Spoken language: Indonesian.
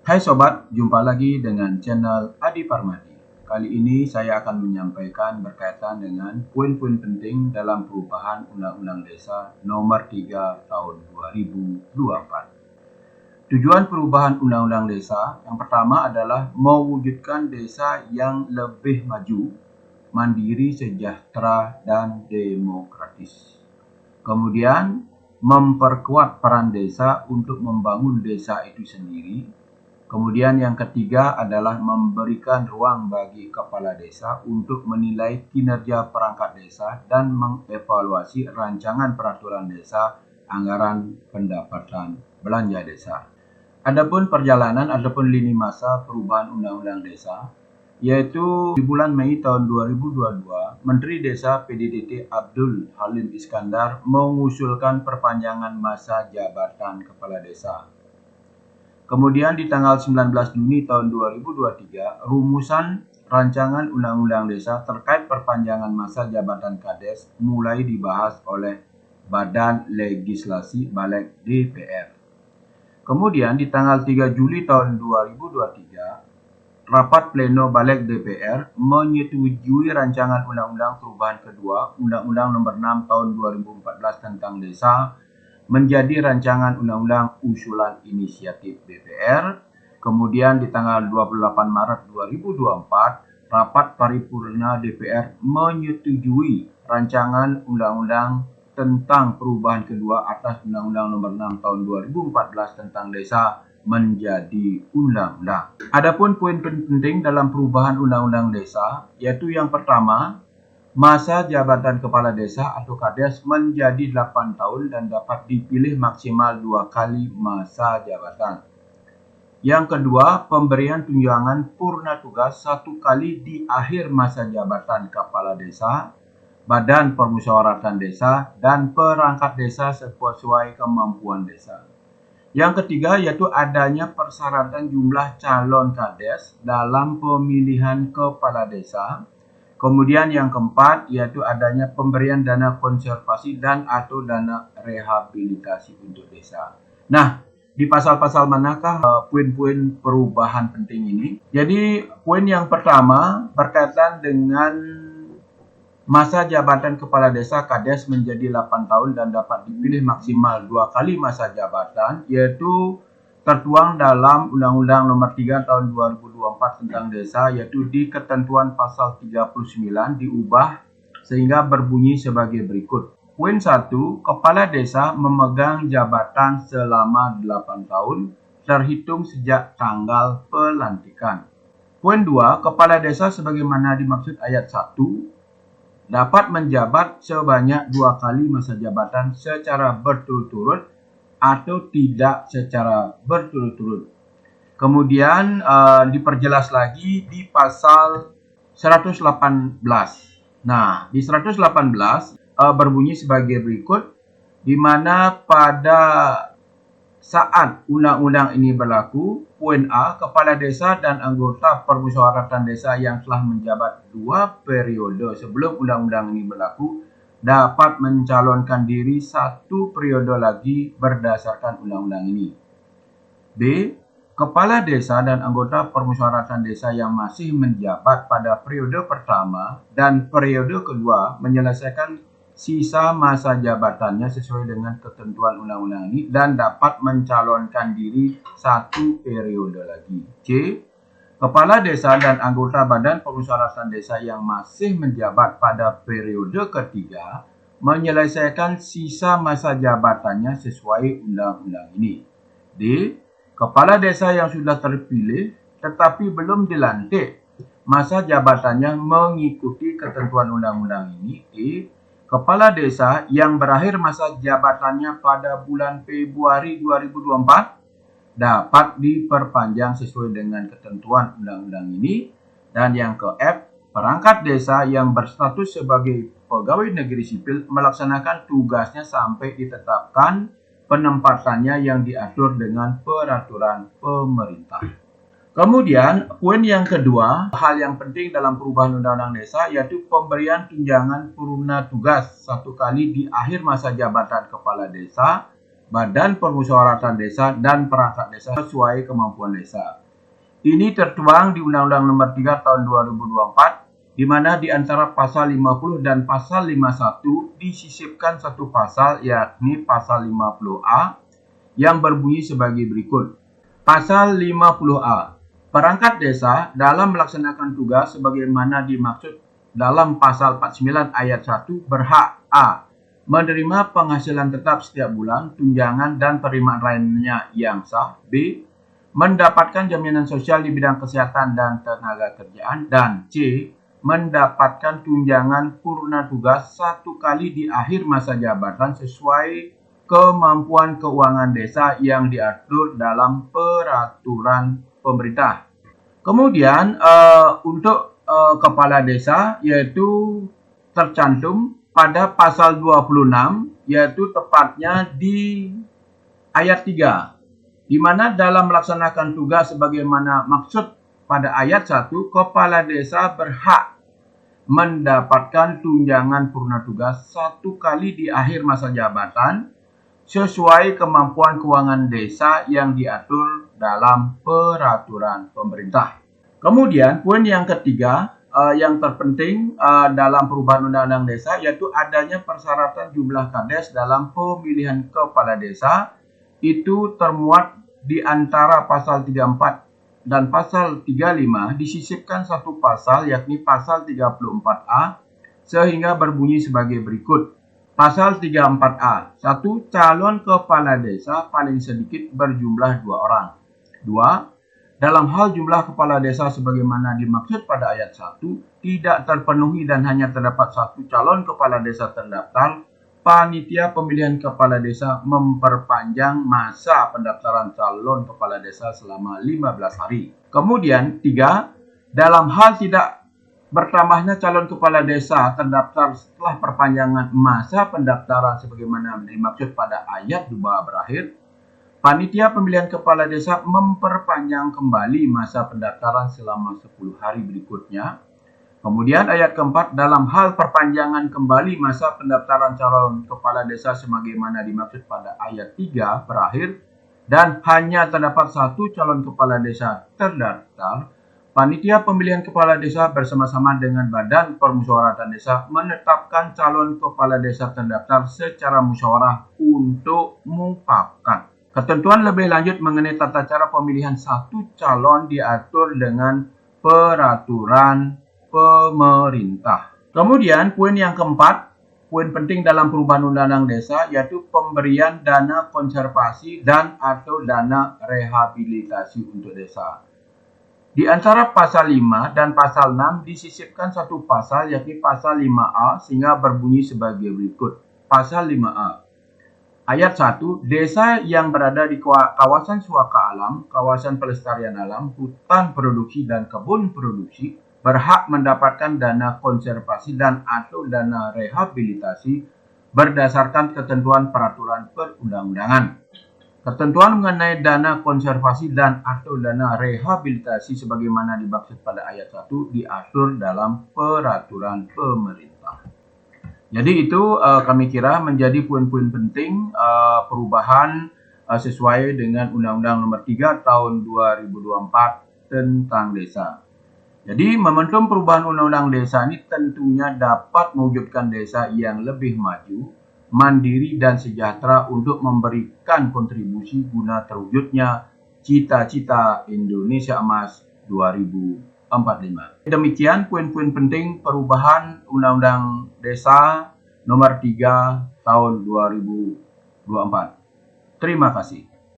Hai sobat, jumpa lagi dengan channel Adi Parmadi. Kali ini saya akan menyampaikan berkaitan dengan poin-poin penting dalam perubahan Undang-Undang Desa Nomor 3 Tahun 2024. Tujuan perubahan Undang-Undang Desa yang pertama adalah mewujudkan desa yang lebih maju, mandiri, sejahtera, dan demokratis. Kemudian, memperkuat peran desa untuk membangun desa itu sendiri. Kemudian yang ketiga adalah memberikan ruang bagi kepala desa untuk menilai kinerja perangkat desa dan mengevaluasi rancangan peraturan desa, anggaran, pendapatan, belanja desa. Adapun perjalanan ataupun lini masa perubahan Undang-Undang Desa, yaitu di bulan Mei tahun 2022, Menteri Desa PDDT Abdul Halim Iskandar mengusulkan perpanjangan masa jabatan kepala desa. Kemudian di tanggal 19 Juni tahun 2023, rumusan rancangan Undang-Undang Desa terkait perpanjangan masa jabatan Kades mulai dibahas oleh Badan Legislasi Balik DPR. Kemudian di tanggal 3 Juli tahun 2023, rapat pleno Balik DPR menyetujui rancangan Undang-Undang Perubahan Kedua Undang-Undang Nomor 6 tahun 2014 tentang Desa menjadi rancangan undang-undang usulan inisiatif DPR. Kemudian di tanggal 28 Maret 2024, rapat paripurna DPR menyetujui rancangan undang-undang tentang perubahan kedua atas Undang-Undang Nomor 6 tahun 2014 tentang Desa menjadi undang-undang. Adapun poin penting dalam perubahan Undang-Undang Desa, yaitu yang pertama, masa jabatan kepala desa atau Kades menjadi 8 tahun dan dapat dipilih maksimal 2 kali masa jabatan. Yang kedua, pemberian tunjangan purna tugas 1 kali di akhir masa jabatan kepala desa, badan permusyawaratan desa, dan perangkat desa sesuai kemampuan desa. Yang ketiga yaitu adanya persyaratan jumlah calon Kades dalam pemilihan kepala desa. Kemudian yang keempat yaitu adanya pemberian dana konservasi dan atau dana rehabilitasi untuk desa. Nah, di pasal-pasal manakah poin-poin perubahan penting ini? Jadi poin yang pertama berkaitan dengan masa jabatan kepala desa Kades menjadi 8 tahun dan dapat dipilih maksimal 2 kali masa jabatan, yaitu tertuang dalam Undang-Undang Nomor 3 tahun 2024 tentang Desa, yaitu di ketentuan pasal 39 diubah sehingga berbunyi sebagai berikut. Poin 1, kepala desa memegang jabatan selama 8 tahun terhitung sejak tanggal pelantikan. Poin 2, kepala desa sebagaimana dimaksud ayat 1 dapat menjabat sebanyak 2 kali masa jabatan secara berturut-turut atau tidak secara berturut-turut. Kemudian diperjelas lagi di pasal 118. Nah, di 118 berbunyi sebagai berikut, di mana pada saat undang-undang ini berlaku, poin A, kepala desa dan anggota permusyawaratan desa yang telah menjabat 2 periode sebelum undang-undang ini berlaku dapat mencalonkan diri 1 periode lagi berdasarkan undang-undang ini. B, kepala desa dan anggota permusyawaratan desa yang masih menjabat pada periode pertama dan periode kedua menyelesaikan sisa masa jabatannya sesuai dengan ketentuan undang-undang ini dan dapat mencalonkan diri 1 periode lagi. C, kepala desa dan anggota badan permusyawaratan desa yang masih menjabat pada periode ketiga menyelesaikan sisa masa jabatannya sesuai undang-undang ini. D, kepala desa yang sudah terpilih tetapi belum dilantik masa jabatannya mengikuti ketentuan undang-undang ini. E, kepala desa yang berakhir masa jabatannya pada bulan Februari 2024 dapat diperpanjang sesuai dengan ketentuan undang-undang ini. Dan yang ke F, perangkat desa yang berstatus sebagai pegawai negeri sipil melaksanakan tugasnya sampai ditetapkan penempatannya yang diatur dengan peraturan pemerintah. Kemudian poin yang kedua, hal yang penting dalam perubahan undang-undang desa yaitu pemberian tunjangan purna tugas 1 kali di akhir masa jabatan kepala desa, badan permusyawaratan desa dan perangkat desa sesuai kemampuan desa. Ini tertuang di Undang-Undang Nomor 3 Tahun 2024, di mana di antara pasal 50 dan pasal 51 disisipkan satu pasal, yakni pasal 50A, yang berbunyi sebagai berikut. Pasal 50A. Perangkat desa dalam melaksanakan tugas sebagaimana dimaksud dalam pasal 49 ayat 1 berhak A. Menerima penghasilan tetap setiap bulan, tunjangan dan penerimaan lainnya yang sah. B. Mendapatkan jaminan sosial di bidang kesehatan dan tenaga kerjaan. Dan C. Mendapatkan tunjangan purna tugas satu kali di akhir masa jabatan sesuai kemampuan keuangan desa yang diatur dalam peraturan pemerintah. Kemudian untuk kepala desa yaitu tercantum pada pasal 26, yaitu tepatnya di ayat 3, di mana dalam melaksanakan tugas sebagaimana maksud pada ayat 1, kepala desa berhak mendapatkan tunjangan purna tugas satu kali di akhir masa jabatan sesuai kemampuan keuangan desa yang diatur dalam peraturan pemerintah. Kemudian poin yang ketiga yang terpenting dalam perubahan undang-undang desa yaitu adanya persyaratan jumlah kades dalam pemilihan kepala desa. Itu termuat di antara pasal 34 dan pasal 35 disisipkan satu pasal, yakni pasal 34A, sehingga berbunyi sebagai berikut. Pasal 34A. 1. Calon kepala desa paling sedikit berjumlah 2 orang. 2. Dalam hal jumlah kepala desa sebagaimana dimaksud pada ayat 1 tidak terpenuhi dan hanya terdapat satu calon kepala desa terdaftar, panitia pemilihan kepala desa memperpanjang masa pendaftaran calon kepala desa selama 15 hari. Kemudian 3. Dalam hal tidak bertambahnya calon kepala desa terdaftar setelah perpanjangan masa pendaftaran sebagaimana dimaksud pada ayat 2 berakhir, panitia pemilihan kepala desa memperpanjang kembali masa pendaftaran selama 10 hari berikutnya. Kemudian ayat keempat, dalam hal perpanjangan kembali masa pendaftaran calon kepala desa sebagaimana dimaksud pada ayat 3 berakhir dan hanya terdapat satu calon kepala desa terdaftar, panitia pemilihan kepala desa bersama-sama dengan badan permusyawaratan desa menetapkan calon kepala desa terdaftar secara musyawarah untuk mufakat. Ketentuan lebih lanjut mengenai tata cara pemilihan satu calon diatur dengan peraturan pemerintah. Kemudian poin yang keempat, poin penting dalam perubahan undang-undang desa yaitu pemberian dana konservasi dan atau dana rehabilitasi untuk desa. Di antara pasal 5 dan pasal 6 disisipkan satu pasal, yakni pasal 5A, sehingga berbunyi sebagai berikut. Pasal 5A. Ayat 1, desa yang berada di kawasan suaka alam, kawasan pelestarian alam, hutan produksi dan kebun produksi berhak mendapatkan dana konservasi dan atau dana rehabilitasi berdasarkan ketentuan peraturan perundang-undangan. Ketentuan mengenai dana konservasi dan atau dana rehabilitasi sebagaimana dimaksud pada ayat 1 diatur dalam peraturan pemerintah. Jadi itu kami kira menjadi poin-poin penting perubahan sesuai dengan Undang-Undang Nomor 3 Tahun 2024 tentang desa. Jadi momentum perubahan Undang-Undang desa ini tentunya dapat mewujudkan desa yang lebih maju, mandiri dan sejahtera untuk memberikan kontribusi guna terwujudnya cita-cita Indonesia Emas 2045. Demikian poin-poin penting perubahan Undang-Undang Desa Nomor 3 Tahun 2024. Terima kasih.